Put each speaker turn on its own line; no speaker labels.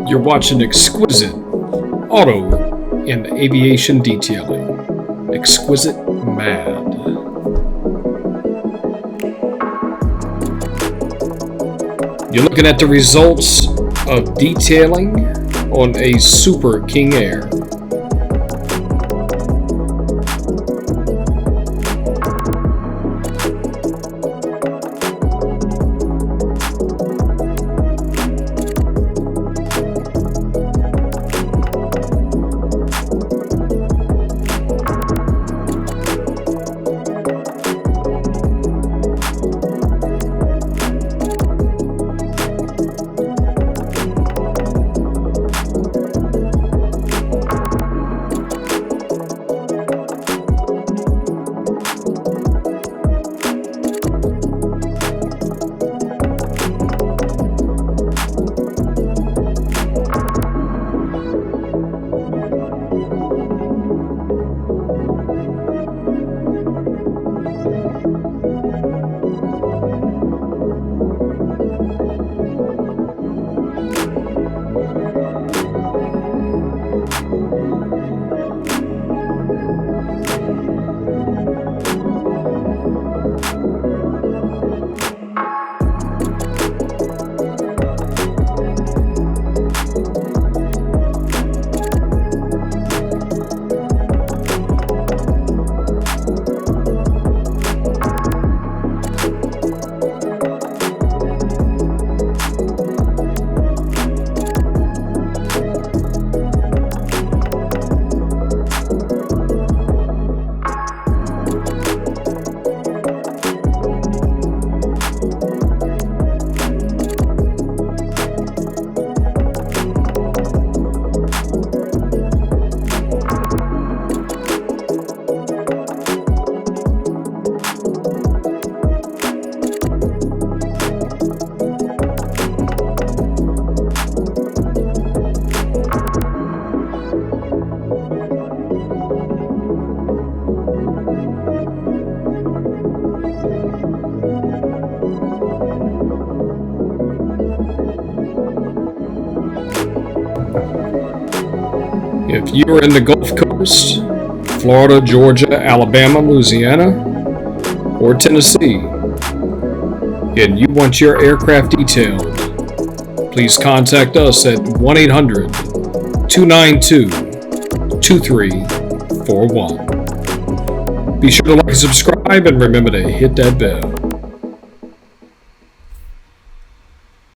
You're watching Exquisite Auto and Aviation Detailing. Exquisitemad. You're looking at the results of detailing on a Super King Air. If you're in the Gulf Coast, Florida, Georgia, Alabama, Louisiana, or Tennessee, and you want your aircraft detailed, please contact us at 1-800-292-2341. Be sure to like and subscribe, and remember to hit that bell.